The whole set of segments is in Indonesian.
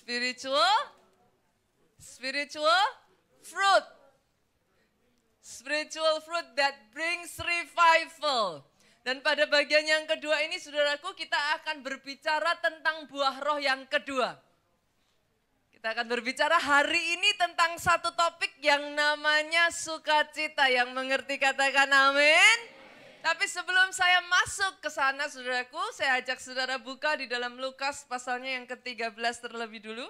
Spiritual fruit. Spiritual fruit that brings revival. Dan pada bagian yang kedua ini saudaraku kita akan berbicara tentang buah roh yang kedua. Kita akan berbicara hari ini tentang satu topik yang namanya sukacita. Yang mengerti katakan amin. Tapi sebelum saya masuk ke sana saudaraku, saya ajak saudara buka di dalam Lukas pasalnya yang ke-13 terlebih dulu.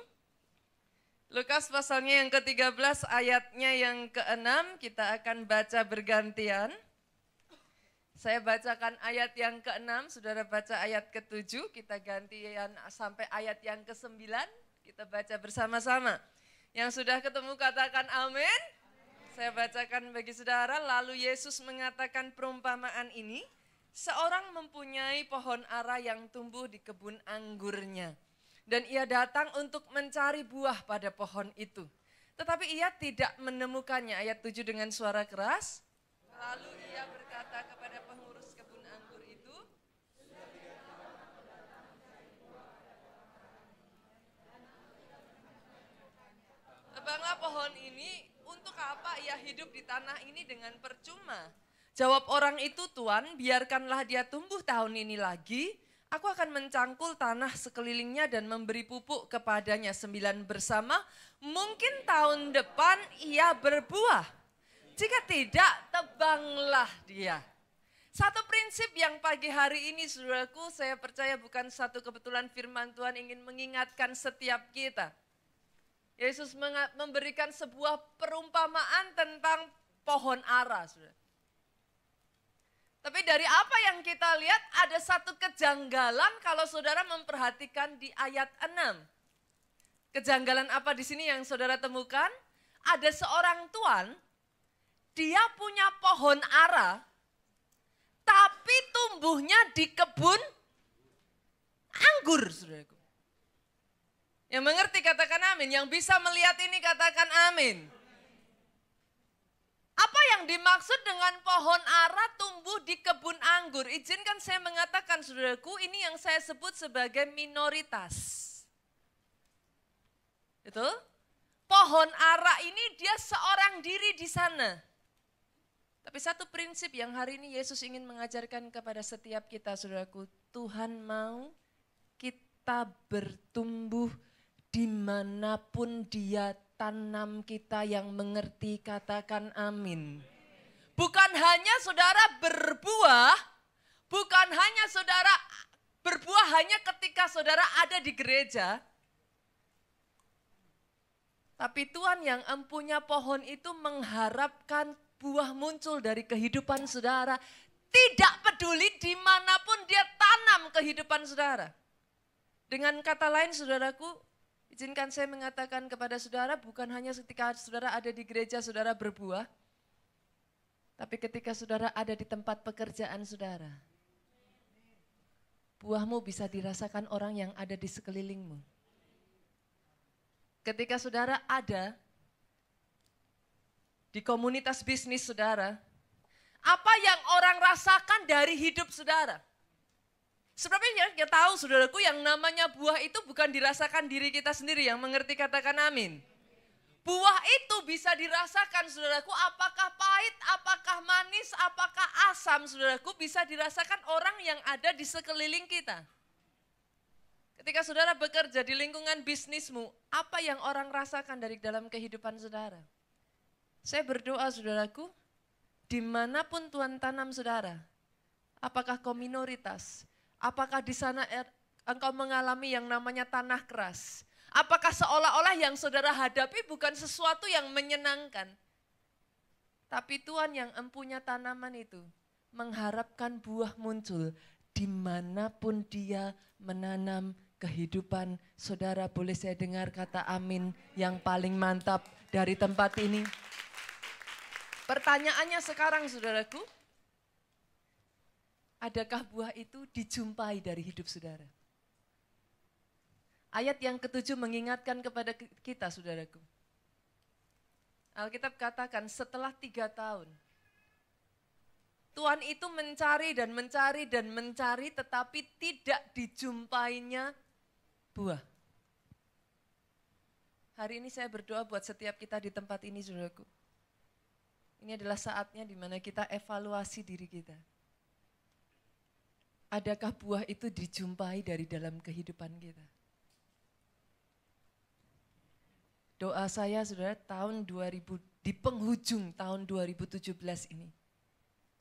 Lukas pasalnya yang ke-13 ayatnya yang ke-6 kita akan baca bergantian. Saya bacakan ayat yang ke-6, saudara baca ayat ke-7, kita gantian sampai ayat yang ke-9. Kita baca bersama-sama. Yang sudah ketemu katakan amin. Saya bacakan bagi saudara. Lalu Yesus mengatakan perumpamaan ini. Seorang mempunyai pohon ara yang tumbuh di kebun anggurnya. Dan ia datang untuk mencari buah pada pohon itu. Tetapi ia tidak menemukannya. Ayat 7 dengan suara keras. Lalu ia berkata kepada pengurus kebun anggur itu. Tebanglah pohon ini, untuk apa ia hidup di tanah ini dengan percuma? Jawab orang itu, Tuan, biarkanlah dia tumbuh tahun ini lagi. Aku akan mencangkul tanah sekelilingnya dan memberi pupuk kepadanya 9 bersama. Mungkin tahun depan ia berbuah. Jika tidak, tebanglah dia. Satu prinsip yang pagi hari ini saudaraku, saya percaya bukan satu kebetulan firman Tuhan ingin mengingatkan setiap kita. Yesus memberikan sebuah perumpamaan tentang pohon ara. Saudara. Tapi dari apa yang kita lihat ada satu kejanggalan kalau saudara memperhatikan di ayat 6. Kejanggalan apa di sini yang saudara temukan? Ada seorang tuan, dia punya pohon ara, tapi tumbuhnya di kebun anggur. Saudaraku. Yang mengerti katakan amin, yang bisa melihat ini katakan amin. Apa yang dimaksud dengan pohon ara tumbuh di kebun anggur? Izinkan saya mengatakan saudaraku, ini yang saya sebut sebagai minoritas. Betul? Pohon ara ini dia seorang diri di sana. Tapi satu prinsip yang hari ini Yesus ingin mengajarkan kepada setiap kita saudaraku, Tuhan mau kita bertumbuh dimanapun dia tanam kita. Yang mengerti katakan amin. Bukan hanya saudara berbuah, bukan hanya saudara berbuah hanya ketika saudara ada di gereja. Tapi Tuhan yang empunya pohon itu mengharapkan buah muncul dari kehidupan saudara. Tidak peduli dimanapun dia tanam kehidupan saudara. Dengan kata lain saudaraku, izinkan saya mengatakan kepada saudara, bukan hanya ketika saudara ada di gereja saudara berbuah, tapi ketika saudara ada di tempat pekerjaan saudara, buahmu bisa dirasakan orang yang ada di sekelilingmu. Ketika saudara ada di komunitas bisnis saudara, apa yang orang rasakan dari hidup saudara? Sebabnya kita tahu saudaraku yang namanya buah itu bukan dirasakan diri kita sendiri. Yang mengerti katakan amin. Buah itu bisa dirasakan saudaraku, apakah pahit, apakah manis, apakah asam saudaraku, bisa dirasakan orang yang ada di sekeliling kita. Ketika saudara bekerja di lingkungan bisnismu, apa yang orang rasakan dari dalam kehidupan saudara? Saya berdoa saudaraku, dimanapun Tuhan tanam saudara, apakah kau minoritas, apakah di sana engkau mengalami yang namanya tanah keras? Apakah seolah-olah yang saudara hadapi bukan sesuatu yang menyenangkan? Tapi Tuhan yang empunya tanaman itu mengharapkan buah muncul dimanapun dia menanam kehidupan saudara. Boleh saya dengar kata amin yang paling mantap dari tempat ini? Pertanyaannya sekarang saudaraku, adakah buah itu dijumpai dari hidup saudara? Ayat yang ke-7 mengingatkan kepada kita saudaraku. Alkitab katakan setelah 3 tahun. Tuhan itu mencari dan mencari dan mencari tetapi tidak dijumpainya buah. Hari ini saya berdoa buat setiap kita di tempat ini, saudaraku. Ini adalah saatnya di mana kita evaluasi diri kita. Adakah buah itu dijumpai dari dalam kehidupan kita? Doa saya, saudara, di penghujung tahun 2017 ini,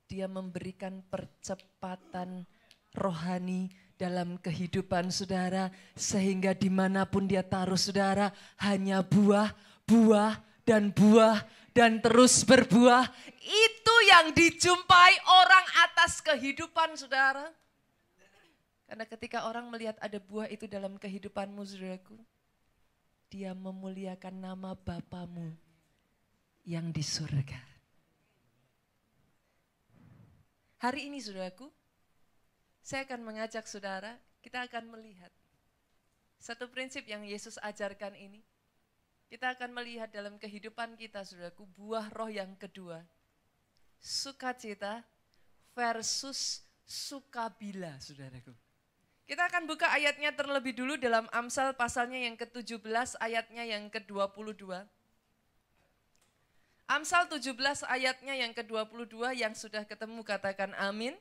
Dia memberikan percepatan rohani dalam kehidupan saudara, sehingga dimanapun Dia taruh saudara, hanya buah, buah, dan terus berbuah. Itu yang dijumpai orang atas kehidupan saudara. Karena ketika orang melihat ada buah itu dalam kehidupanmu, saudaraku, dia memuliakan nama Bapamu yang di surga. Hari ini, saudaraku, saya akan mengajak saudara, kita akan melihat satu prinsip yang Yesus ajarkan ini. Kita akan melihat dalam kehidupan kita, saudaraku, buah roh yang kedua. Sukacita versus sukabila, saudaraku. Kita akan buka ayatnya terlebih dulu dalam Amsal pasalnya yang ke-17, ayatnya yang ke-22. Amsal 17 ayatnya yang ke-22, yang sudah ketemu katakan amin.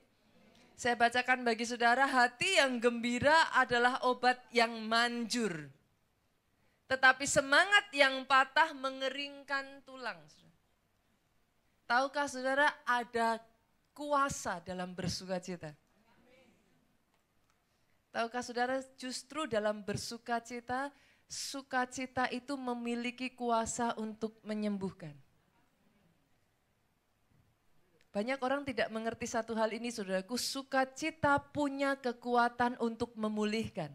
Saya bacakan bagi saudara, hati yang gembira adalah obat yang manjur. Tetapi semangat yang patah mengeringkan tulang. Tahukah saudara ada kuasa dalam bersukacita? Tahukah saudara justru dalam bersukacita, sukacita itu memiliki kuasa untuk menyembuhkan. Banyak orang tidak mengerti satu hal ini, saudaraku, sukacita punya kekuatan untuk memulihkan.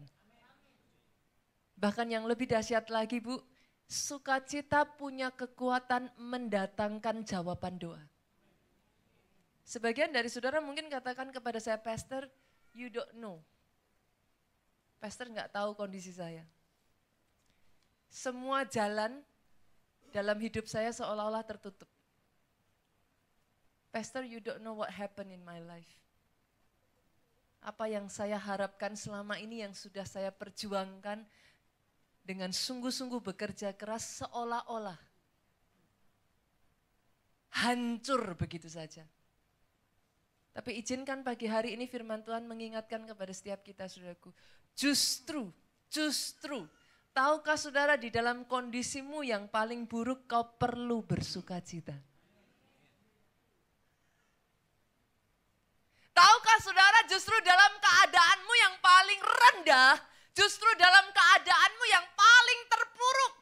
Bahkan yang lebih dahsyat lagi, Bu, sukacita punya kekuatan mendatangkan jawaban doa. Sebagian dari saudara mungkin katakan kepada saya, Pastor, you don't know. Pastor nggak tahu kondisi saya. Semua jalan dalam hidup saya seolah-olah tertutup. Pastor, you don't know what happened in my life. Apa yang saya harapkan selama ini yang sudah saya perjuangkan dengan sungguh-sungguh bekerja keras seolah-olah hancur begitu saja. Tapi izinkan pagi hari ini firman Tuhan mengingatkan kepada setiap kita, saudaraku. Justru, tahukah saudara di dalam kondisimu yang paling buruk kau perlu bersukacita. Tahukah saudara justru dalam keadaanmu yang paling rendah, justru dalam keadaanmu yang paling terpuruk,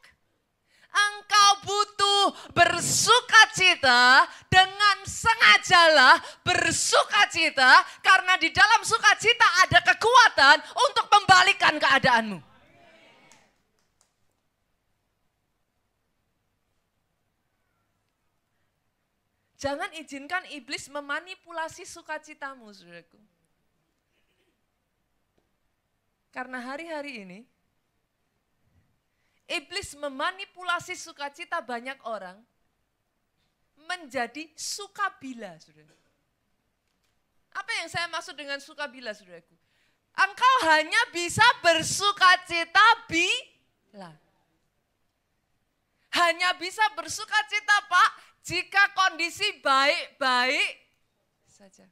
engkau butuh bersukacita dengan sengajalah bersukacita karena di dalam sukacita ada kekuatan untuk membalikan keadaanmu. Jangan izinkan iblis memanipulasi sukacitamu, saudaraku. Karena hari-hari ini, iblis memanipulasi sukacita banyak orang menjadi sukabila, saudara. Apa yang saya maksud dengan sukabila, saudaraku? Engkau hanya bisa bersukacita bila. Hanya bisa bersukacita, Pak, jika kondisi baik-baik saja.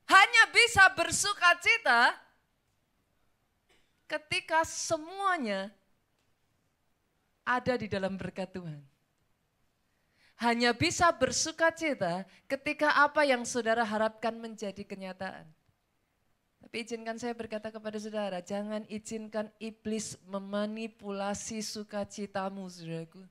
Hanya bisa bersukacita ketika semuanya ada di dalam berkat Tuhan. Hanya bisa bersukacita ketika apa yang saudara harapkan menjadi kenyataan. Tapi izinkan saya berkata kepada saudara, jangan izinkan iblis memanipulasi sukacitamu, saudaraku.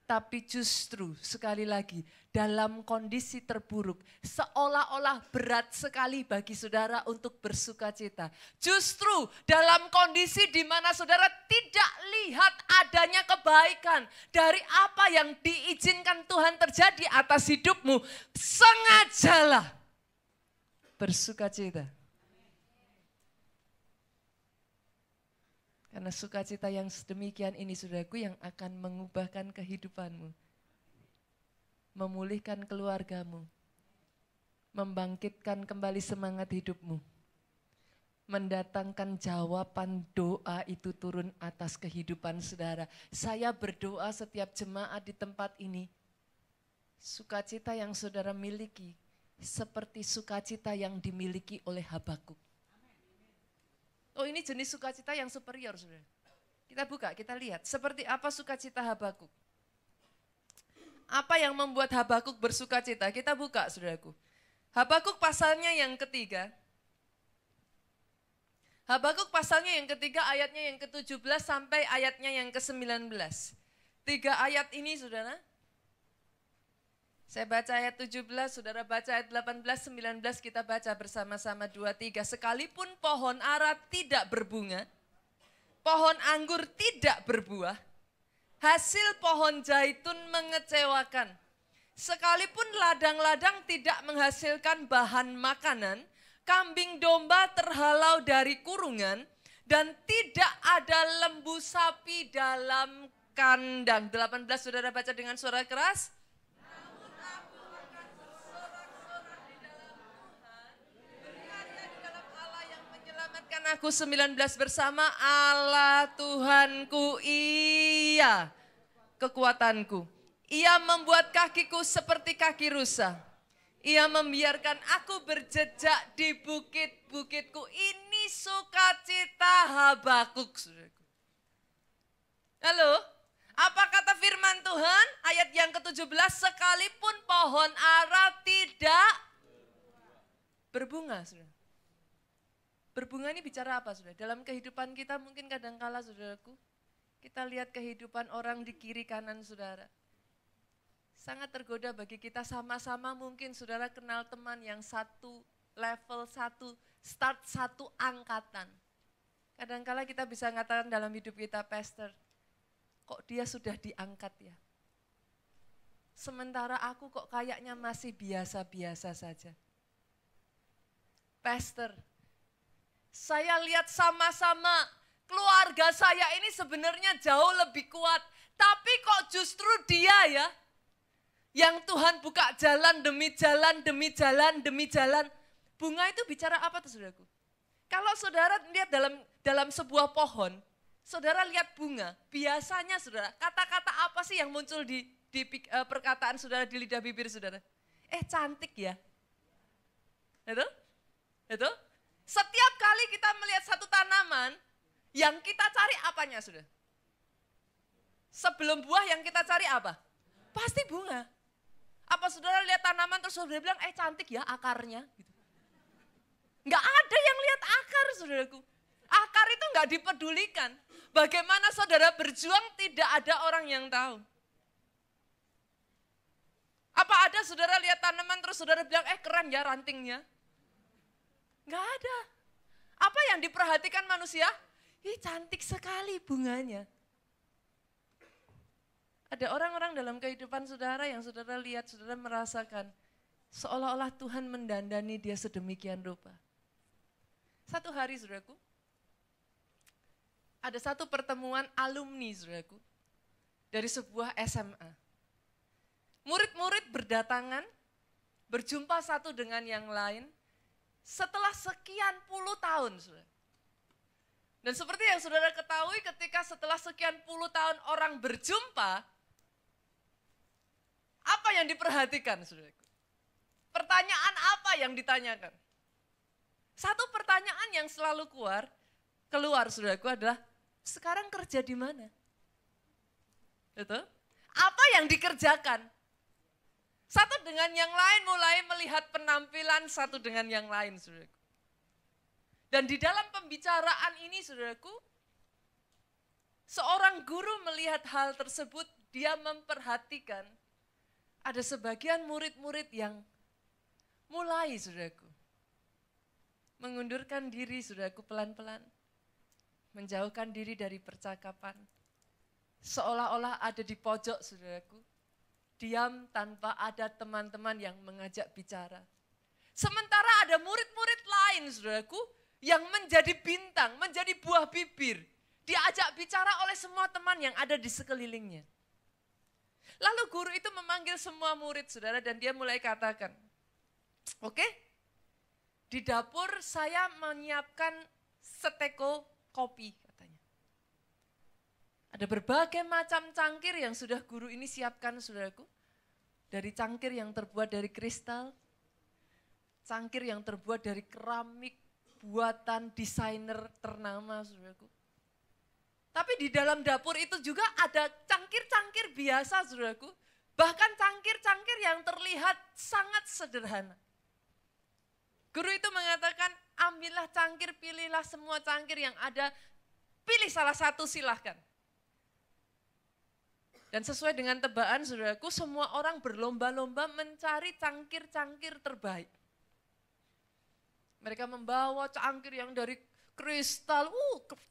Tapi justru sekali lagi dalam kondisi terburuk seolah-olah berat sekali bagi saudara untuk bersukacita. Justru dalam kondisi di mana saudara tidak lihat adanya kebaikan dari apa yang diizinkan Tuhan terjadi atas hidupmu, sengajalah bersukacita. Karena sukacita yang sedemikian ini, saudaraku, yang akan mengubahkan kehidupanmu. Memulihkan keluargamu. Membangkitkan kembali semangat hidupmu. mendatangkan jawaban doa itu turun atas kehidupan saudara. Saya berdoa setiap jemaat di tempat ini, sukacita yang saudara miliki seperti sukacita yang dimiliki oleh Habakuk. Oh, ini jenis sukacita yang superior, saudara. Kita buka, kita lihat seperti apa sukacita Habakuk. Apa yang membuat Habakuk bersukacita? Kita buka, saudaraku. Habakuk pasalnya yang ketiga. Habakuk pasalnya yang ketiga, ayatnya yang ke-17 sampai ayatnya yang ke-19. 3 ayat ini, saudara. Saya baca ayat 17, saudara baca ayat 18, 19, kita baca bersama-sama 2, 3. Sekalipun pohon ara tidak berbunga, pohon anggur tidak berbuah, hasil pohon zaitun mengecewakan. Sekalipun ladang-ladang tidak menghasilkan bahan makanan, kambing domba terhalau dari kurungan, dan tidak ada lembu sapi dalam kandang. 18, saudara baca dengan suara keras. Namun aku akan bersorak-sorak di dalam Tuhan, berkarya di dalam Allah yang menyelamatkan aku. 19, bersama Allah Tuhanku, Ia kekuatanku. Ia membuat kakiku seperti kaki rusa. Ia membiarkan aku berjejak di bukit-bukitku. Ini sukacita Habakuk, saudaraku. Halo, apa kata firman Tuhan? Ayat yang ke-17, sekalipun pohon ara tidak berbunga, saudara. Berbunga ini bicara apa, saudara? Dalam kehidupan kita mungkin kadangkala, saudaraku, kita lihat kehidupan orang di kiri kanan saudara. Sangat tergoda bagi kita, sama-sama mungkin saudara kenal teman yang satu level, satu start, satu angkatan. Kadangkala kita bisa mengatakan dalam hidup kita, pastor, kok dia sudah diangkat ya? Sementara aku kok kayaknya masih biasa-biasa saja. Pastor, saya lihat sama-sama keluarga saya ini sebenarnya jauh lebih kuat. Tapi kok justru dia ya, yang Tuhan buka jalan demi jalan, demi jalan, demi jalan. Bunga itu bicara apa tuh saudaraku? Kalau saudara lihat dalam sebuah pohon, saudara lihat bunga, biasanya saudara, kata-kata apa sih yang muncul di perkataan saudara, di lidah bibir saudara? Cantik ya. Itu? Setiap kali kita melihat satu tanaman, yang kita cari apanya saudara? Sebelum buah yang kita cari apa? Pasti bunga. Apa saudara lihat tanaman terus saudara bilang, cantik ya akarnya? Gitu. Nggak ada yang lihat akar saudaraku. Akar itu nggak dipedulikan. Bagaimana saudara berjuang tidak ada orang yang tahu. Apa ada saudara lihat tanaman terus saudara bilang, keren ya rantingnya? Nggak ada. Apa yang diperhatikan manusia? Cantik sekali bunganya. Ada orang-orang dalam kehidupan saudara yang saudara lihat, saudara merasakan seolah-olah Tuhan mendandani dia sedemikian rupa. Satu hari saudaraku, ada satu pertemuan alumni saudaraku dari sebuah SMA. Murid-murid berdatangan, berjumpa satu dengan yang lain setelah sekian puluh tahun saudara. Dan seperti yang saudara ketahui, ketika setelah sekian puluh tahun orang berjumpa, apa yang diperhatikan, saudaraku? Pertanyaan apa yang ditanyakan? Satu pertanyaan yang selalu keluar, saudaraku, adalah sekarang kerja di mana? Itu? Apa yang dikerjakan? Satu dengan yang lain mulai melihat penampilan satu dengan yang lain, saudaraku. Dan di dalam pembicaraan ini, saudaraku, seorang guru melihat hal tersebut, dia memperhatikan ada sebagian murid-murid yang mulai, saudaraku, mengundurkan diri, saudaraku, pelan-pelan, menjauhkan diri dari percakapan, seolah-olah ada di pojok, saudaraku, diam tanpa ada teman-teman yang mengajak bicara. Sementara ada murid-murid lain, saudaraku, yang menjadi bintang, menjadi buah bibir, diajak bicara oleh semua teman yang ada di sekelilingnya. Lalu guru itu memanggil semua murid saudara dan dia mulai katakan, oke, di dapur saya menyiapkan seteko kopi katanya. Ada berbagai macam cangkir yang sudah guru ini siapkan saudaraku. Dari cangkir yang terbuat dari kristal, cangkir yang terbuat dari keramik, buatan desainer ternama saudaraku. Tapi di dalam dapur itu juga ada cangkir-cangkir biasa saudaraku. Bahkan cangkir-cangkir yang terlihat sangat sederhana. Guru itu mengatakan, ambillah cangkir, pilihlah semua cangkir yang ada, pilih salah satu silahkan. Dan sesuai dengan tebaan saudaraku, semua orang berlomba-lomba mencari cangkir-cangkir terbaik. Mereka membawa cangkir yang dari kristal,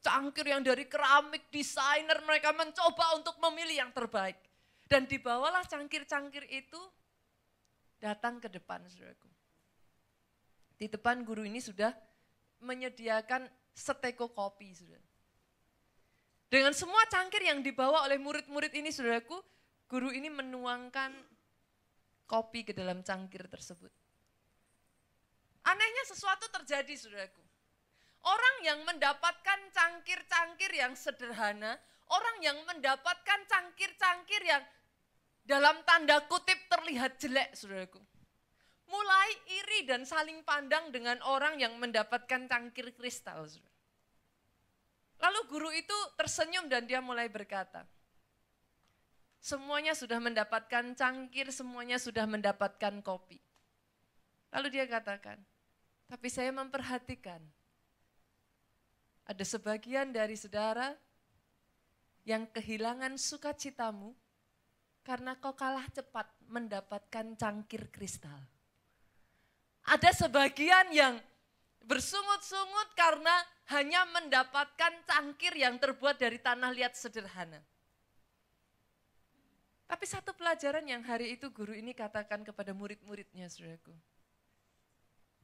cangkir yang dari keramik, desainer, mereka mencoba untuk memilih yang terbaik. Dan dibawalah cangkir-cangkir itu datang ke depan saudaraku. Di depan guru ini sudah menyediakan seteko kopi, saudara. Dengan semua cangkir yang dibawa oleh murid-murid ini, saudaraku, guru ini menuangkan kopi ke dalam cangkir tersebut. Anehnya sesuatu terjadi, saudaraku. Orang yang mendapatkan cangkir-cangkir yang sederhana, orang yang mendapatkan cangkir-cangkir yang dalam tanda kutip terlihat jelek, saudaraku, mulai iri dan saling pandang dengan orang yang mendapatkan cangkir kristal. Lalu guru itu tersenyum dan dia mulai berkata, semuanya sudah mendapatkan cangkir, semuanya sudah mendapatkan kopi. Lalu dia katakan, tapi saya memperhatikan, ada sebagian dari saudara yang kehilangan sukacitamu karena kau kalah cepat mendapatkan cangkir kristal. Ada sebagian yang bersungut-sungut karena hanya mendapatkan cangkir yang terbuat dari tanah liat sederhana. Tapi satu pelajaran yang hari itu guru ini katakan kepada murid-muridnya, saudaraku.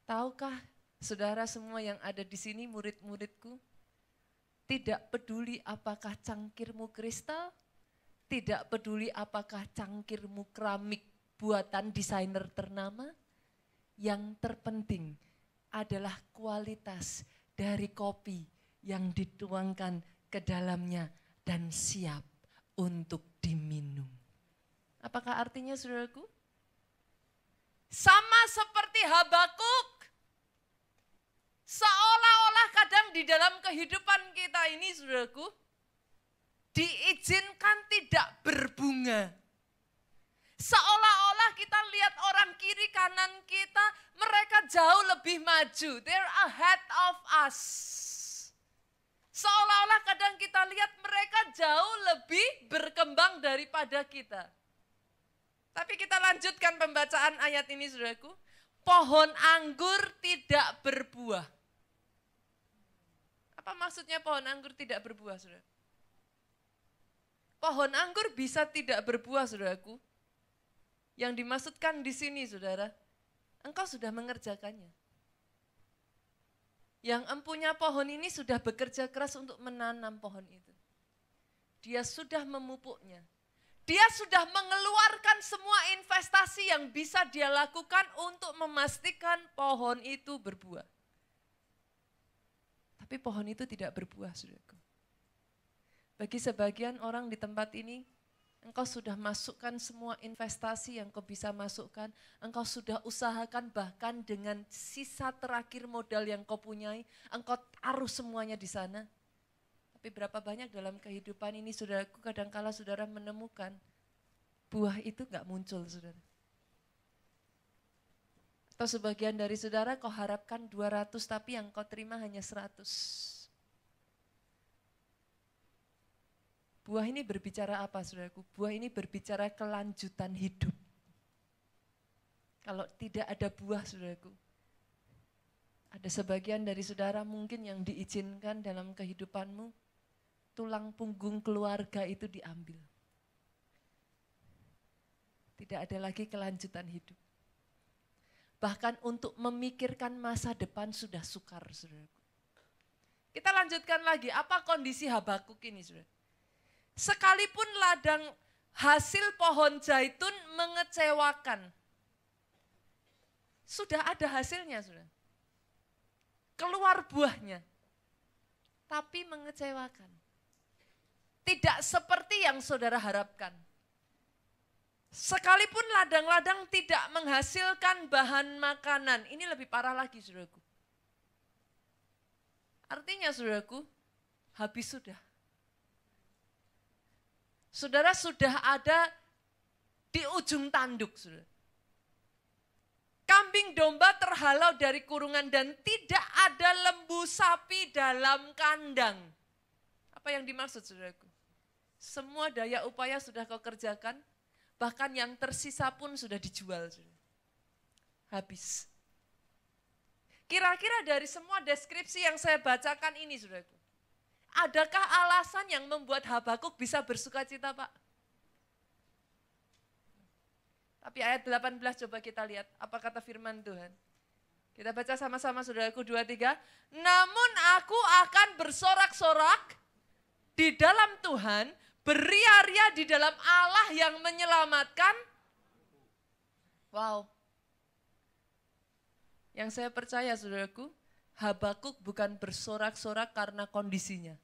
Tahukah saudara semua yang ada di sini, murid-muridku, tidak peduli apakah cangkirmu kristal, tidak peduli apakah cangkirmu keramik buatan desainer ternama, yang terpenting adalah kualitas dari kopi yang dituangkan ke dalamnya dan siap untuk diminum. Apakah artinya saudaraku? Sama seperti Habakuk. Seolah-olah kadang di dalam kehidupan kita ini saudaraku, diizinkan tidak berbunga. Seolah-olah kita lihat orang kiri kanan kita, mereka jauh lebih maju. They're ahead of us. Seolah-olah kadang kita lihat mereka jauh lebih berkembang daripada kita. Tapi kita lanjutkan pembacaan ayat ini saudaraku. Pohon anggur tidak berbuah. Apa maksudnya pohon anggur tidak berbuah saudara? Pohon anggur bisa tidak berbuah saudaraku. Yang dimaksudkan di sini saudara, engkau sudah mengerjakannya. Yang empunya pohon ini sudah bekerja keras untuk menanam pohon itu. Dia sudah memupuknya. Dia sudah mengeluarkan semua investasi yang bisa dia lakukan untuk memastikan pohon itu berbuah. Tapi pohon itu tidak berbuah, saudaraku. Bagi sebagian orang di tempat ini, engkau sudah masukkan semua investasi yang kau bisa masukkan, engkau sudah usahakan bahkan dengan sisa terakhir modal yang kau punyai, engkau taruh semuanya di sana. Tapi berapa banyak dalam kehidupan ini saudaraku, kadangkala saudara menemukan buah itu enggak muncul saudara. Atau sebagian dari saudara kau harapkan 200 tapi yang kau terima hanya 100. Buah ini berbicara apa saudaraku? Buah ini berbicara kelanjutan hidup. Kalau tidak ada buah saudaraku, ada sebagian dari saudara mungkin yang diizinkan dalam kehidupanmu, tulang punggung keluarga itu diambil. Tidak ada lagi kelanjutan hidup. Bahkan untuk memikirkan masa depan sudah sukar saudaraku. Kita lanjutkan lagi, apa kondisi Habakuk ini saudara? Sekalipun ladang hasil pohon zaitun mengecewakan. Sudah ada hasilnya, saudara. keluar buahnya, tapi mengecewakan. Tidak seperti yang saudara harapkan. Sekalipun ladang-ladang tidak menghasilkan bahan makanan, ini lebih parah lagi saudaraku. Artinya saudaraku, habis sudah. Saudara sudah ada di ujung tanduk, saudara. Kambing domba terhalau dari kurungan dan tidak ada lembu sapi dalam kandang. Apa yang dimaksud saudaraku? Semua daya upaya sudah kau kerjakan, bahkan yang tersisa pun sudah dijual. Saudara. Habis. Kira-kira dari semua deskripsi yang saya bacakan ini, saudaraku, adakah alasan yang membuat Habakuk bisa bersukacita, Pak? Tapi ayat 18 coba kita lihat, apa kata firman Tuhan. Kita baca sama-sama saudaraku, 2, 3. Namun aku akan bersorak-sorak di dalam Tuhan, beria-ria di dalam Allah yang menyelamatkan. Wow. Yang saya percaya saudaraku, Habakuk bukan bersorak-sorak karena kondisinya.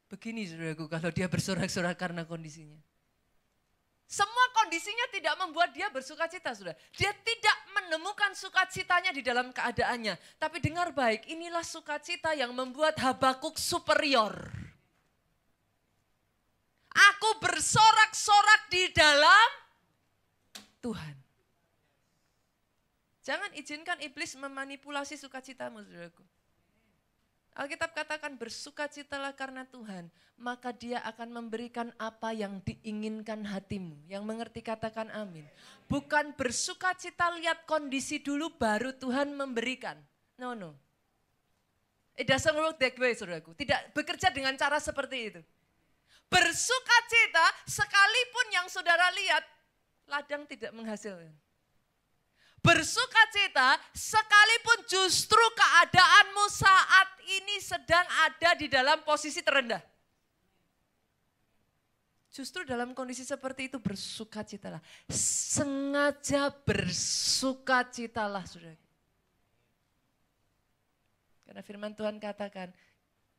Begini saudaraku, kalau dia bersorak-sorak karena kondisinya. Semua kondisinya tidak membuat dia bersukacita, saudara. Dia tidak menemukan sukacitanya di dalam keadaannya. Tapi dengar baik, inilah sukacita yang membuat Habakuk superior. Aku bersorak-sorak di dalam Tuhan. Jangan izinkan iblis memanipulasi sukacitamu, saudaraku. Alkitab katakan bersukacitalah karena Tuhan, maka dia akan memberikan apa yang diinginkan hatimu. Yang mengerti katakan amin. Bukan bersukacita lihat kondisi dulu baru Tuhan memberikan. No. It doesn't work that way, saudaraku. Tidak bekerja dengan cara seperti itu. Bersukacita sekalipun yang saudara lihat, ladang tidak menghasilkan. Bersukacita sekalipun justru keadaanmu saat ini sedang ada di dalam posisi terendah. Justru dalam kondisi seperti itu bersukacitalah. Sengaja bersukacitalah, saudara. Karena firman Tuhan katakan,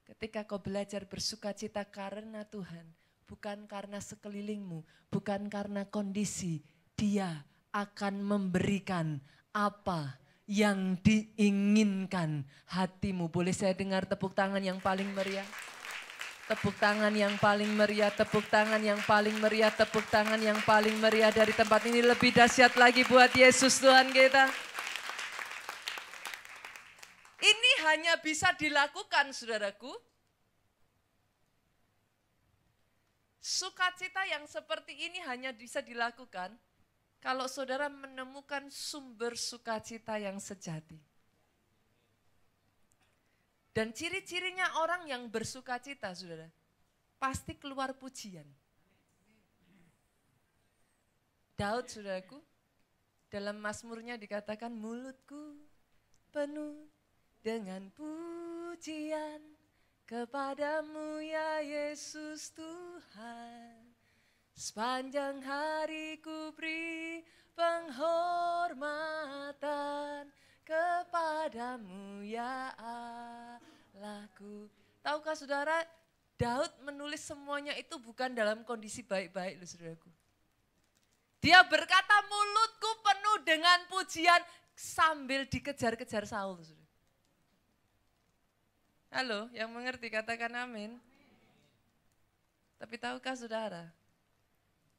ketika kau belajar bersukacita karena Tuhan, bukan karena sekelilingmu, bukan karena kondisi, Dia akan memberikan apa yang diinginkan hatimu. Boleh saya dengar tepuk tangan yang paling meriah? Tepuk tangan yang paling meriah, tepuk tangan yang paling meriah, tepuk tangan yang paling meriah dari tempat ini. Lebih dahsyat lagi buat Yesus Tuhan kita. Ini hanya bisa dilakukan, saudaraku. Sukacita yang seperti ini hanya bisa dilakukan kalau saudara menemukan sumber sukacita yang sejati. Dan ciri-cirinya orang yang bersukacita, saudara, pasti keluar pujian. Daud, saudaraku, dalam Mazmurnya dikatakan mulutku penuh dengan pujian kepadamu ya Yesus Tuhan. Sepanjang hari ku beri penghormatan kepadamu ya Allahku. Tahukah saudara, Daud menulis semuanya itu bukan dalam kondisi baik-baik loh saudaraku. Dia berkata mulutku penuh dengan pujian sambil dikejar-kejar Saul. Saudara. Halo, yang mengerti katakan amin. Tapi tahukah saudara,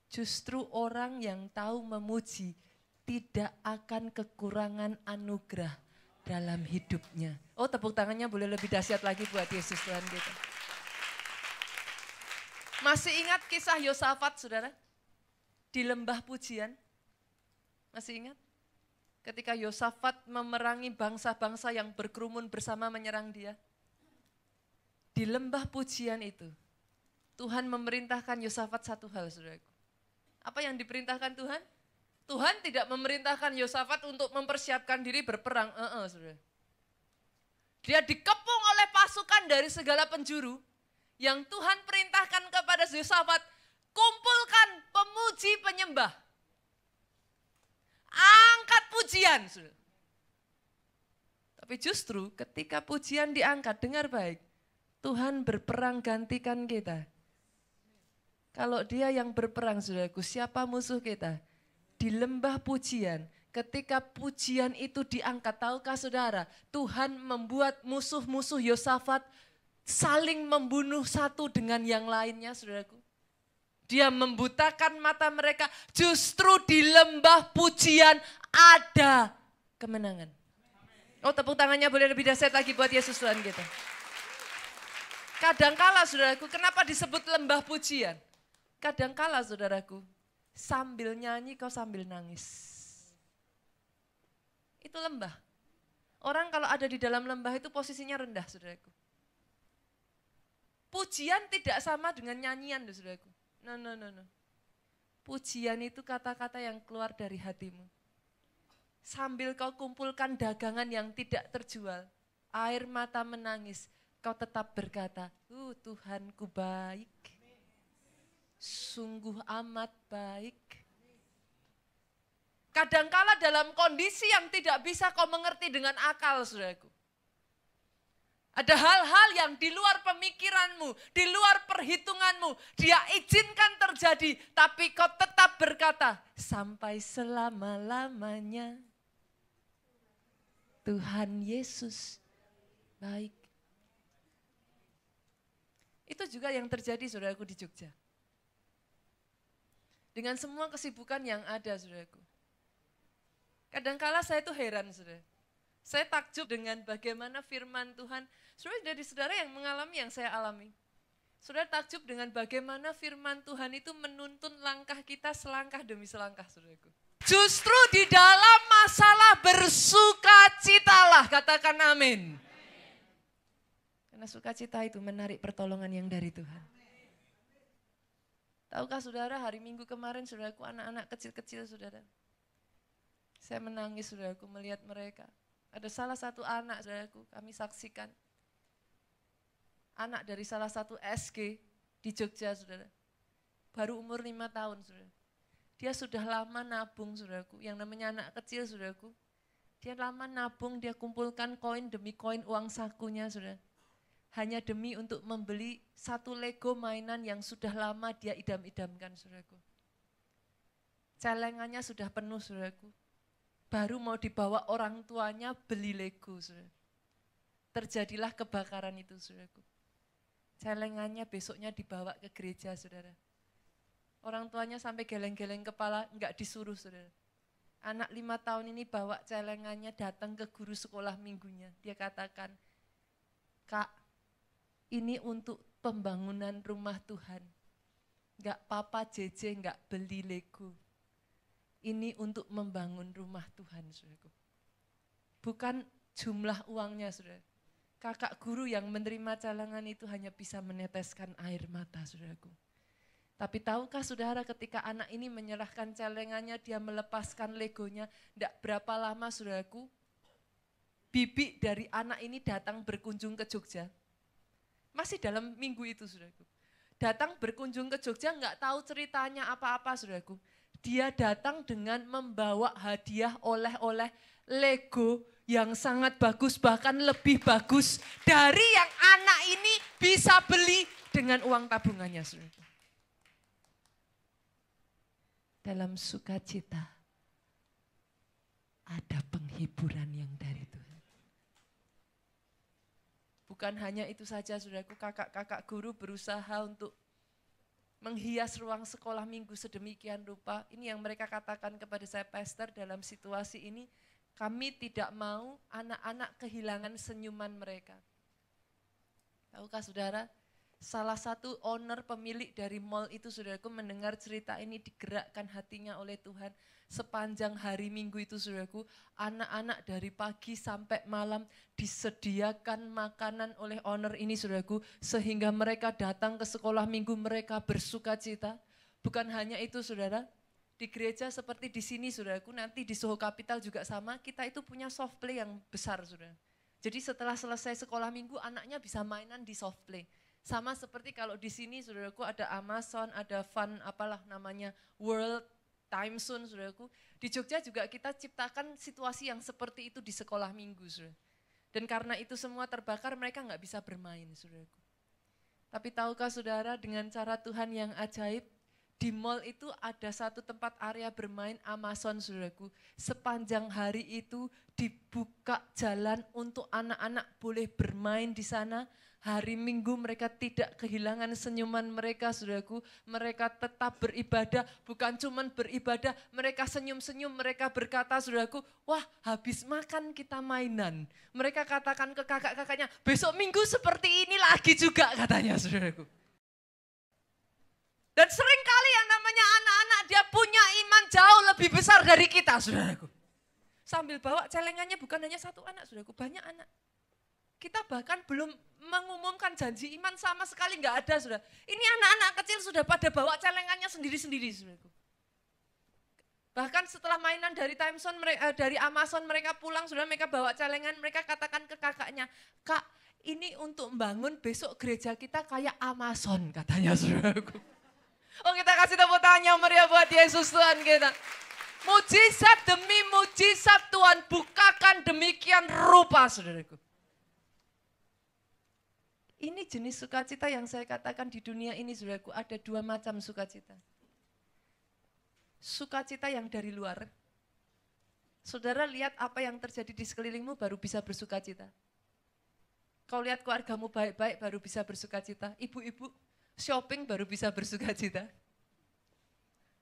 justru orang yang tahu memuji tidak akan kekurangan anugerah dalam hidupnya. Oh, tepuk tangannya boleh lebih dahsyat lagi buat Yesus Tuhan kita. Masih ingat kisah Yosafat, saudara? Di lembah pujian. Masih ingat? Ketika Yosafat memerangi bangsa-bangsa yang berkerumun bersama menyerang dia. Di lembah pujian itu, Tuhan memerintahkan Yosafat satu hal, saudaraku. Apa yang diperintahkan Tuhan? Tuhan tidak memerintahkan Yosafat untuk mempersiapkan diri berperang. Saudara. Dia dikepung oleh pasukan dari segala penjuru. Yang Tuhan perintahkan kepada Yosafat, kumpulkan pemuji penyembah. Angkat pujian. Saudara. Tapi justru ketika pujian diangkat, dengar baik, Tuhan berperang gantikan kita. Kalau dia yang berperang, saudaraku, siapa musuh kita? Di lembah pujian, ketika pujian itu diangkat, tahukah saudara, Tuhan membuat musuh-musuh Yosafat saling membunuh satu dengan yang lainnya, saudaraku. Dia membutakan mata mereka, justru di lembah pujian ada kemenangan. Oh, tepuk tangannya boleh lebih dahsyat lagi buat Yesus Tuhan kita. Kadangkala saudaraku, kenapa disebut lembah pujian? Kadangkala saudaraku, sambil nyanyi kau sambil nangis. Itu lembah. Orang kalau ada di dalam lembah itu posisinya rendah, saudaraku. Pujian tidak sama dengan nyanyian, saudaraku. No. Pujian itu kata-kata yang keluar dari hatimu. Sambil kau kumpulkan dagangan yang tidak terjual, air mata menangis, kau tetap berkata, Tuhanku baik, sungguh amat baik. Kadangkala dalam kondisi yang tidak bisa kau mengerti dengan akal, saudaraku. Ada hal-hal yang di luar pemikiranmu, di luar perhitunganmu, dia izinkan terjadi, tapi kau tetap berkata, sampai selama-lamanya Tuhan Yesus baik. Itu juga yang terjadi, saudaraku, di Jogja. Dengan semua kesibukan yang ada, saudaraku. Kadangkala saya itu heran, saudara. Saya takjub dengan bagaimana firman Tuhan. Saudara, dari saudara yang mengalami yang saya alami. Saudara takjub dengan bagaimana firman Tuhan itu menuntun langkah kita selangkah demi selangkah, saudaraku. Justru di dalam masalah bersukacitalah, katakan amin. Karena sukacita itu menarik pertolongan yang dari Tuhan. Tahukah saudara, hari Minggu kemarin saudaraku, anak-anak kecil-kecil saudara. Saya menangis saudaraku melihat mereka. Ada salah satu anak saudaraku, kami saksikan. Anak dari salah satu SG di Jogja saudara. Baru umur 5 tahun saudara. Dia sudah lama nabung saudaraku, yang namanya anak kecil saudaraku. Dia lama nabung, dia kumpulkan koin demi koin uang sakunya saudara. Hanya demi untuk membeli satu Lego mainan yang sudah lama dia idam-idamkan saudaraku. Celengannya sudah penuh saudaraku. Baru mau dibawa orang tuanya beli Lego saudara. Terjadilah kebakaran itu saudaraku. Celengannya besoknya dibawa ke gereja saudara. Orang tuanya sampai geleng-geleng kepala, enggak disuruh saudara. Anak 5 tahun ini bawa celengannya datang ke guru sekolah minggunya. Dia katakan, Kak, ini untuk pembangunan rumah Tuhan. Enggak papa JJ enggak beli Lego. Ini untuk membangun rumah Tuhan, saudaraku. Bukan jumlah uangnya, saudara. Kakak guru yang menerima celengan itu hanya bisa meneteskan air mata, saudaraku. Tapi tahukah saudara, ketika anak ini menyerahkan celengannya, dia melepaskan Legonya, tidak berapa lama saudaraku, bibi dari anak ini datang berkunjung ke Jogja. Masih dalam minggu itu, saudaraku. Datang berkunjung ke Jogja, nggak tahu ceritanya apa-apa, saudaraku. Dia datang dengan membawa hadiah oleh-oleh Lego yang sangat bagus, bahkan lebih bagus dari yang anak ini bisa beli dengan uang tabungannya. Saudara. Dalam sukacita ada penghiburan yang dari Tuhan. Bukan hanya itu saja, saudaraku, kakak-kakak guru berusaha untuk menghias ruang sekolah minggu sedemikian rupa. Ini yang mereka katakan kepada saya, Pastor, dalam situasi ini kami tidak mau anak-anak kehilangan senyuman mereka. Tahukah saudara, salah satu owner pemilik dari mall itu, saudaraku, mendengar cerita ini digerakkan hatinya oleh Tuhan. Sepanjang hari Minggu itu, saudaraku, anak-anak dari pagi sampai malam disediakan makanan oleh owner ini, saudaraku, sehingga mereka datang ke sekolah Minggu, mereka bersukacita. Bukan hanya itu, saudara, di gereja seperti di sini, saudaraku, nanti di Soho Capital juga sama, kita itu punya soft play yang besar, saudara. Jadi setelah selesai sekolah Minggu, anaknya bisa mainan di soft play. Sama seperti kalau di sini, saudaraku, ada Amazon, ada Fun, apalah namanya, World Time Zone, saudaraku. Di Jogja juga kita ciptakan situasi yang seperti itu di sekolah Minggu, saudara. Dan karena itu semua terbakar, mereka nggak bisa bermain, saudaraku. Tapi tahukah saudara, dengan cara Tuhan yang ajaib, di mall itu ada satu tempat area bermain Amazon, saudaraku. Sepanjang hari itu dibuka jalan untuk anak-anak boleh bermain di sana. Hari Minggu mereka tidak kehilangan senyuman mereka, saudaraku. Mereka tetap beribadah, bukan cuma beribadah, mereka senyum-senyum, mereka berkata, saudaraku, wah habis makan kita mainan. Mereka katakan ke kakak-kakaknya, besok Minggu seperti ini lagi juga katanya, saudaraku. Dan seringkali yang namanya anak-anak dia punya iman jauh lebih besar dari kita, saudaraku. Sambil bawa celengannya bukan hanya satu anak, saudaraku, banyak anak. Kita bahkan belum mengumumkan janji iman sama sekali nggak ada, saudara. Ini anak-anak kecil sudah pada bawa celengannya sendiri-sendiri, saudaraku. Bahkan setelah mainan dari dari Amazon mereka pulang, saudara, mereka bawa celengan, mereka katakan ke kakaknya, Kak, ini untuk membangun besok gereja kita kayak Amazon, katanya, saudaraku. Oh, kita kasih tepuk tangan yang meriah buat Yesus Tuhan kita. Mujizat demi mujizat Tuhan bukakan demikian rupa, saudaraku. Ini jenis sukacita yang saya katakan di dunia ini, saudaraku, ada dua macam sukacita. Sukacita yang dari luar. Saudara lihat apa yang terjadi di sekelilingmu baru bisa bersukacita. Kau lihat keluargamu baik-baik baru bisa bersukacita. Ibu-ibu shopping baru bisa bersukacita.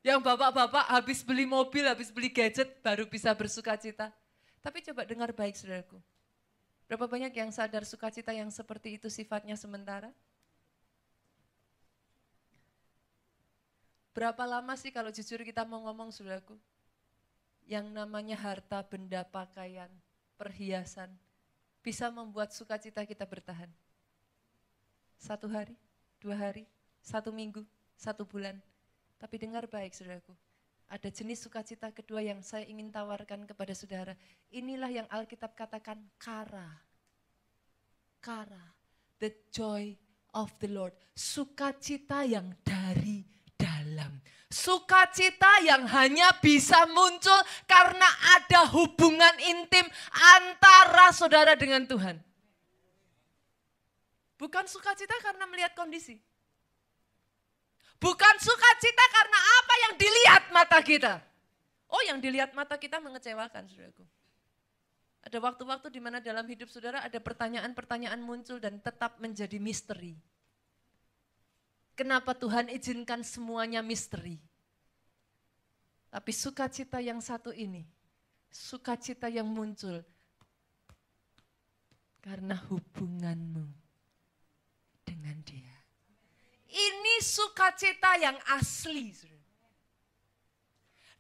Yang bapak-bapak habis beli mobil, habis beli gadget baru bisa bersukacita. Tapi coba dengar baik, saudaraku. Berapa banyak yang sadar sukacita yang seperti itu sifatnya sementara? Berapa lama sih kalau jujur kita mau ngomong, saudaraku? Yang namanya harta, benda, pakaian, perhiasan, bisa membuat sukacita kita bertahan. 1 hari, 2 hari, 1 minggu, 1 bulan. Tapi dengar baik, saudaraku. Ada jenis sukacita kedua yang saya ingin tawarkan kepada saudara. Inilah yang Alkitab katakan kara. Kara, the joy of the Lord. Sukacita yang dari dalam. Sukacita yang hanya bisa muncul karena ada hubungan intim antara saudara dengan Tuhan. Bukan sukacita karena melihat kondisi. Bukan sukacita karena apa yang dilihat mata kita. Oh, yang dilihat mata kita mengecewakan, saudaraku. Ada waktu-waktu di mana dalam hidup saudara ada pertanyaan-pertanyaan muncul dan tetap menjadi misteri. Kenapa Tuhan izinkan semuanya misteri? Tapi sukacita yang satu ini, sukacita yang muncul karena hubunganmu dengan Dia. Ini sukacita yang asli.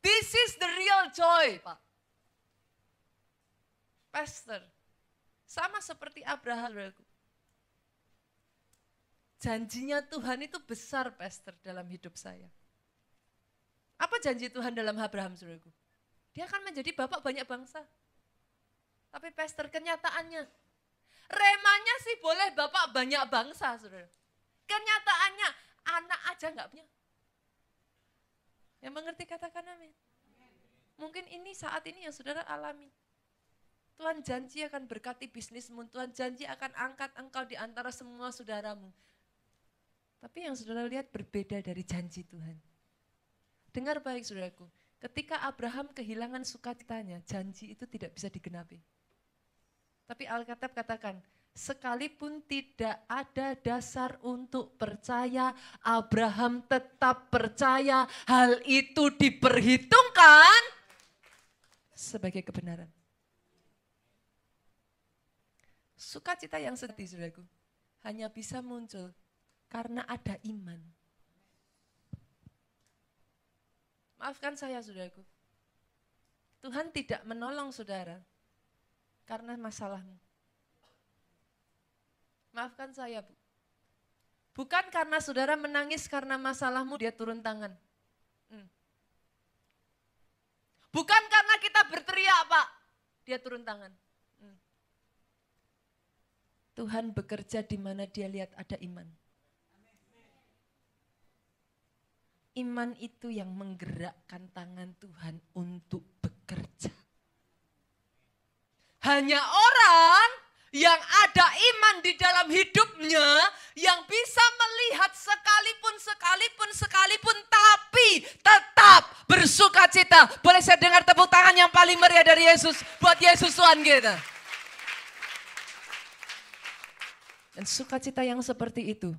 This is the real joy, Pak. Pastor, sama seperti Abraham, saudaraku. Janjinya Tuhan itu besar, Pastor, dalam hidup saya. Apa janji Tuhan dalam Abraham, saudaraku? Dia akan menjadi bapak banyak bangsa. Tapi Pastor, kenyataannya, remanya sih boleh bapak banyak bangsa, saudara. Kenyataannya, anak aja enggak punya. Yang mengerti katakan amin. Mungkin ini saat ini yang saudara alami. Tuhan janji akan berkati bisnismu, Tuhan janji akan angkat engkau di antara semua saudaramu. Tapi yang saudara lihat berbeda dari janji Tuhan. Dengar baik, saudaraku, ketika Abraham kehilangan sukacitanya, janji itu tidak bisa digenapi. Tapi Alkitab katakan, sekalipun tidak ada dasar untuk percaya, Abraham tetap percaya hal itu diperhitungkan sebagai kebenaran. Sukacita yang sedih, saudaraku, hanya bisa muncul karena ada iman. Maafkan saya, saudaraku. Tuhan tidak menolong saudara karena masalahmu. Maafkan saya, Bu. Bukan karena saudara menangis karena masalahmu dia turun tangan. Bukan karena kita berteriak, Pak, dia turun tangan. Tuhan bekerja di mana dia lihat ada iman. Iman itu yang menggerakkan tangan Tuhan untuk bekerja. Hanya orang yang ada iman di dalam hidupnya, yang bisa melihat sekalipun, tapi tetap bersuka cita. Boleh saya dengar tepuk tangan yang paling meriah dari Yesus, buat Yesus Tuhan kita. Dan sukacita yang seperti itu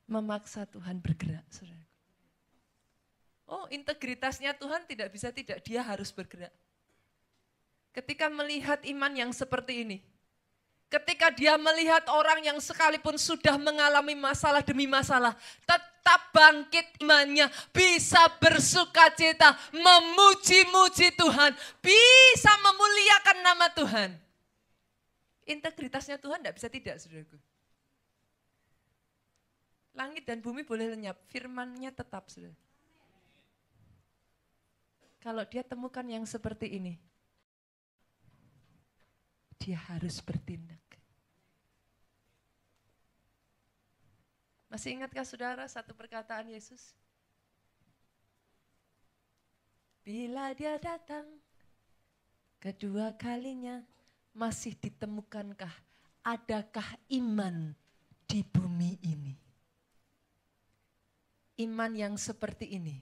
memaksa Tuhan bergerak, saudara. Oh, integritasnya Tuhan tidak bisa tidak, dia harus bergerak. Ketika melihat iman yang seperti ini, ketika dia melihat orang yang sekalipun sudah mengalami masalah demi masalah, tetap bangkit imannya, bisa bersukacita, memuji-muji Tuhan, bisa memuliakan nama Tuhan. Integritasnya Tuhan tidak bisa tidak, saudaraku. Langit dan bumi boleh lenyap, firman-Nya tetap, saudara. Kalau dia temukan yang seperti ini, dia harus bertindak. Masih ingatkah saudara satu perkataan Yesus? Bila dia datang kedua kalinya, masih ditemukankah, adakah iman di bumi ini? Iman yang seperti ini,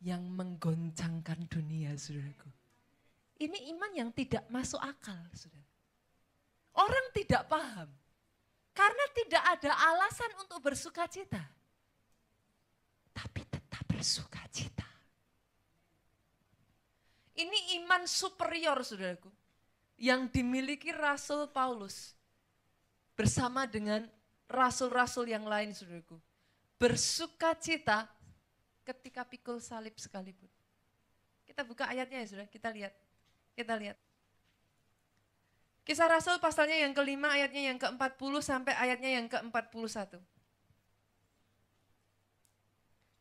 yang menggoncangkan dunia, saudaraku. Ini iman yang tidak masuk akal, saudara. Orang tidak paham, karena tidak ada alasan untuk bersukacita. Tapi tetap bersukacita. Ini iman superior, saudaraku, yang dimiliki Rasul Paulus bersama dengan rasul-rasul yang lain, saudaraku. Bersukacita ketika pikul salib sekalipun. Kita buka ayatnya ya, saudara, kita lihat. Kisah Rasul pasalnya yang ke-5, ayatnya yang ke-40 sampai ayatnya yang ke-41.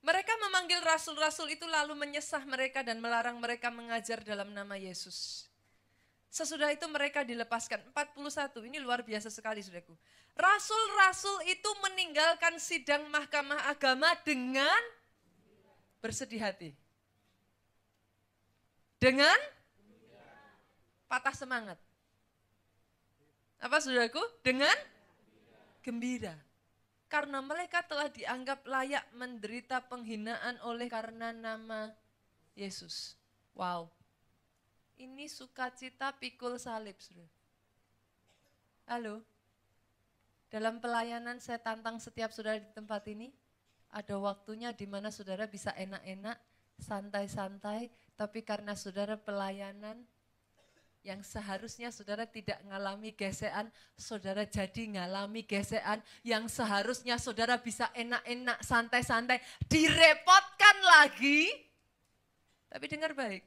Mereka memanggil rasul-rasul itu lalu menyesah mereka dan melarang mereka mengajar dalam nama Yesus. Sesudah itu mereka dilepaskan. 41, ini luar biasa sekali, saudaraku. Rasul-rasul itu meninggalkan sidang mahkamah agama dengan bersedih hati. Dengan patah semangat. Apa, saudaraku? Dengan gembira. Karena mereka telah dianggap layak menderita penghinaan oleh karena nama Yesus. Wow. Ini sukacita pikul salib, saudara. Halo. Dalam pelayanan saya tantang setiap saudara di tempat ini, ada waktunya di mana saudara bisa enak-enak, santai-santai, tapi karena saudara pelayanan yang seharusnya saudara tidak ngalami gesekan, saudara jadi ngalami gesekan, yang seharusnya saudara bisa enak-enak, santai-santai, direpotkan lagi. Tapi dengar baik,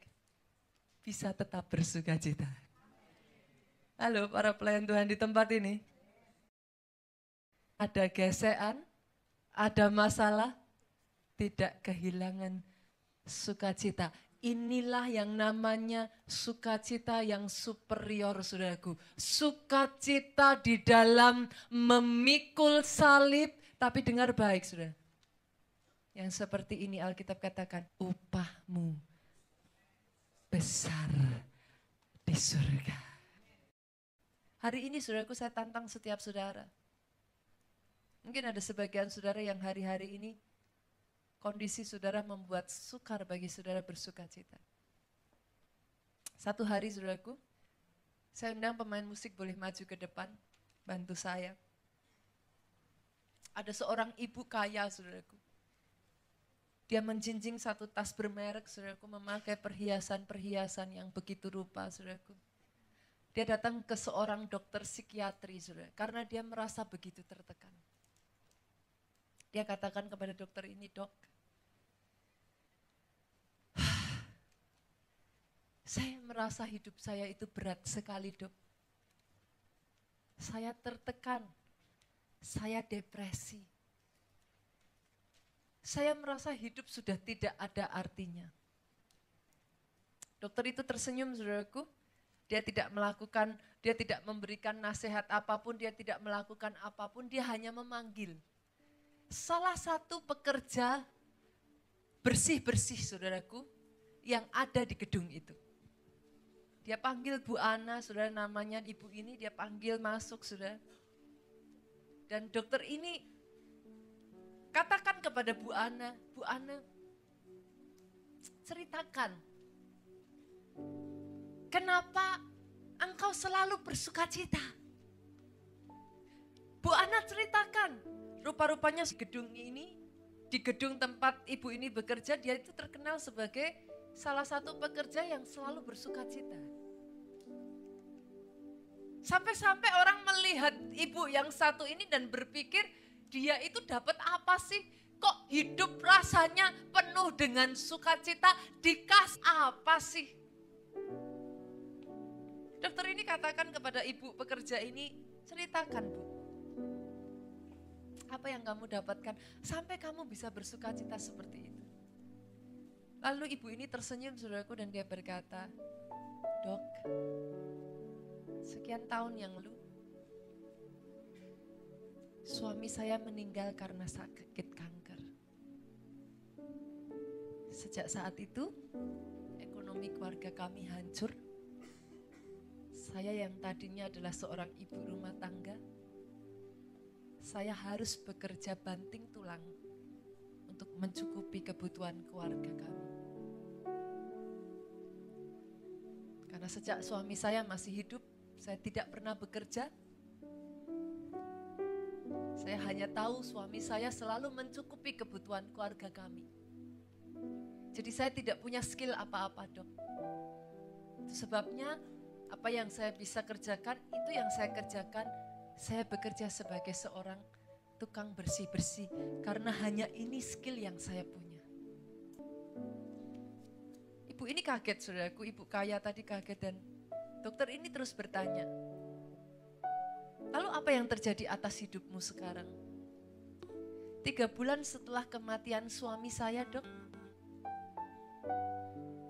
bisa tetap bersukacita. Halo para pelayan Tuhan di tempat ini. Ada gesekan, ada masalah, tidak kehilangan sukacita. Inilah yang namanya sukacita yang superior, saudaraku. Sukacita di dalam memikul salib, tapi dengar baik, saudara. Yang seperti ini Alkitab katakan, upahmu besar di surga. Hari ini, saudaraku, saya tantang setiap saudara. Mungkin ada sebagian saudara yang hari-hari ini kondisi saudara membuat sukar bagi saudara bersukacita. Satu hari, saudaraku, saya undang pemain musik boleh maju ke depan, bantu saya. Ada seorang ibu kaya, saudaraku. Dia menjinjing satu tas bermerek, saudaraku, memakai perhiasan-perhiasan yang begitu rupa, saudaraku. Dia datang ke seorang dokter psikiatri, saudara, karena dia merasa begitu tertekan. Dia katakan kepada dokter ini, dok, saya merasa hidup saya itu berat sekali, dok. Saya tertekan, saya depresi. Saya merasa hidup sudah tidak ada artinya. Dokter itu tersenyum, saudaraku. Dia tidak memberikan nasihat apapun, dia tidak melakukan apapun, dia hanya memanggil salah satu pekerja bersih-bersih, saudaraku, yang ada di gedung itu. Dia panggil Bu Ana, saudara, namanya ibu ini dia panggil masuk, saudara. Dan dokter ini katakan kepada Bu Ana, ceritakan, kenapa engkau selalu bersukacita? Bu Ana ceritakan, rupa-rupanya di gedung tempat ibu ini bekerja, dia itu terkenal sebagai salah satu pekerja yang selalu bersukacita. Sampai-sampai orang melihat ibu yang satu ini dan berpikir, dia itu dapat apa sih? Kok hidup rasanya penuh dengan sukacita, dikasih apa sih? Dokter ini katakan kepada ibu pekerja ini, ceritakan Bu, apa yang kamu dapatkan sampai kamu bisa bersukacita seperti itu. Lalu ibu ini tersenyum, saudaraku, dan dia berkata, Dok, sekian tahun yang lalu suami saya meninggal karena sakit kanker. Sejak saat itu ekonomi keluarga kami hancur. Saya yang tadinya adalah seorang ibu rumah tangga, saya harus bekerja banting tulang untuk mencukupi kebutuhan keluarga kami. Karena sejak suami saya masih hidup, saya tidak pernah bekerja. Saya hanya tahu suami saya selalu mencukupi kebutuhan keluarga kami. Jadi saya tidak punya skill apa-apa, Dok. Itu sebabnya apa yang saya bisa kerjakan, itu yang saya kerjakan. Saya bekerja sebagai seorang tukang bersih-bersih karena hanya ini skill yang saya punya. Ibu ini kaget, saudaraku, ibu kaya tadi kaget, dan dokter ini terus bertanya, lalu apa yang terjadi atas hidupmu sekarang? 3 bulan setelah kematian suami saya, Dok,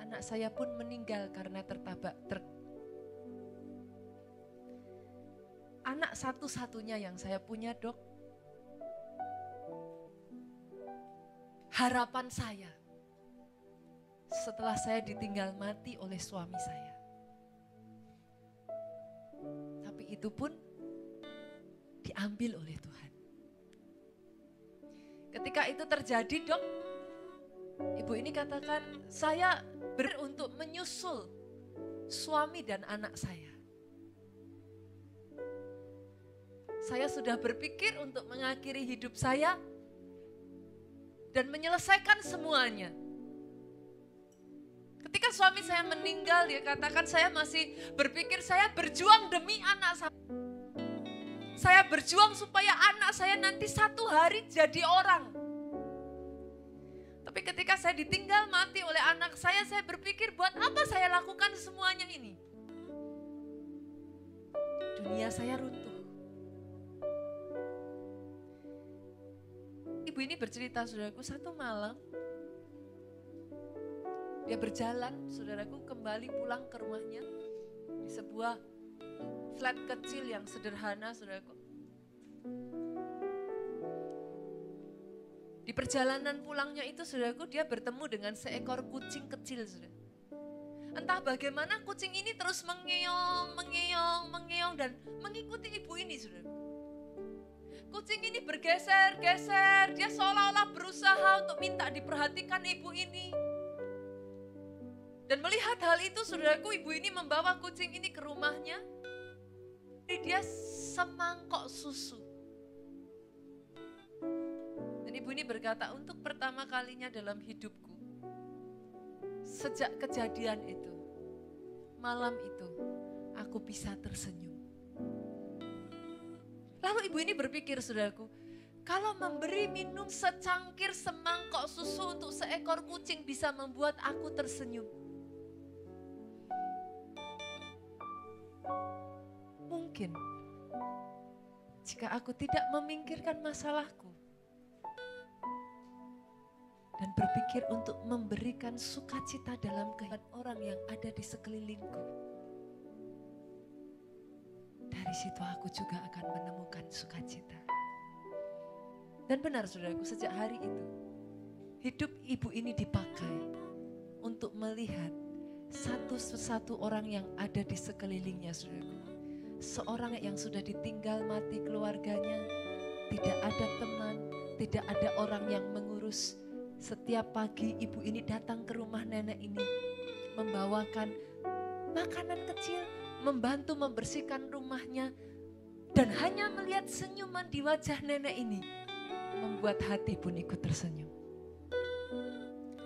anak saya pun meninggal karena tertabrak truk. Anak satu-satunya yang saya punya, Dok. Harapan saya setelah saya ditinggal mati oleh suami saya. Tapi itu pun diambil oleh Tuhan. Ketika itu terjadi, Dok, ibu ini katakan, saya untuk menyusul suami dan anak saya. Saya sudah berpikir untuk mengakhiri hidup saya dan menyelesaikan semuanya. Ketika suami saya meninggal, dia katakan, saya masih berpikir saya berjuang demi anak saya. Saya berjuang supaya anak saya nanti satu hari jadi orang. Tapi ketika saya ditinggal mati oleh anak saya berpikir, buat apa saya lakukan semuanya ini? Dunia saya runtuh. Ibu ini bercerita, saudaraku, satu malam dia berjalan, saudaraku, kembali pulang ke rumahnya di sebuah flat kecil yang sederhana, saudaraku. Di perjalanan pulangnya itu, saudaraku, dia bertemu dengan seekor kucing kecil, saudara. Entah bagaimana kucing ini terus mengeong dan mengikuti ibu ini, saudara. Kucing ini bergeser-geser, dia seolah-olah berusaha untuk minta diperhatikan ibu ini. Dan melihat hal itu, saudaraku, ibu ini membawa kucing ini ke rumahnya. Dia semangkok susu. Dan ibu ini berkata, untuk pertama kalinya dalam hidupku, sejak kejadian itu, malam itu, aku bisa tersenyum. Lalu ibu ini berpikir, saudaraku, kalau memberi minum secangkir semangkok susu untuk seekor kucing bisa membuat aku tersenyum. Mungkin jika aku tidak memikirkan masalahku dan berpikir untuk memberikan sukacita dalam kehidupan orang yang ada di sekelilingku, dari situ aku juga akan menemukan sukacita. Dan benar, saudaraku, sejak hari itu hidup ibu ini dipakai untuk melihat satu orang yang ada di sekelilingnya, saudaraku. Seorang yang sudah ditinggal mati keluarganya, tidak ada teman, tidak ada orang yang mengurus. Setiap pagi ibu ini datang ke rumah nenek ini, membawakan makanan kecil, membantu membersihkan rumahnya, dan hanya melihat senyuman di wajah nenek ini, membuat hati pun ikut tersenyum.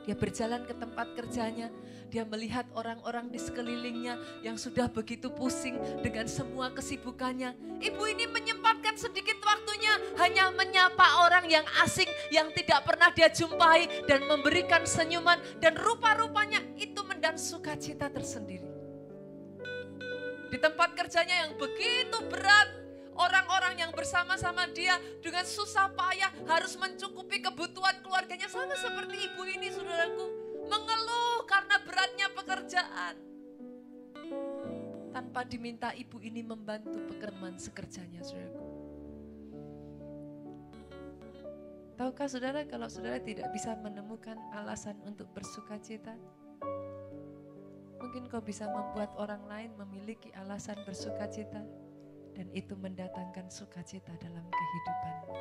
Dia berjalan ke tempat kerjanya, dia melihat orang-orang di sekelilingnya yang sudah begitu pusing dengan semua kesibukannya. Ibu ini menyempatkan sedikit waktunya hanya menyapa orang yang asing yang tidak pernah dia jumpai dan memberikan senyuman, dan rupa-rupanya itu mendan sukacita tersendiri. Di tempat kerjanya yang begitu berat, orang-orang yang bersama-sama dia dengan susah payah harus mencukupi kebutuhan keluarganya, sama seperti ibu ini, saudaraku, mengeluh karena beratnya pekerjaan. Tanpa diminta, ibu ini membantu pekerjaan sekerjanya, saudaraku. Tahukah saudara kalau saudara tidak bisa menemukan alasan untuk bersukacita? Mungkin kau bisa membuat orang lain memiliki alasan bersukacita. Dan itu mendatangkan sukacita dalam kehidupanmu.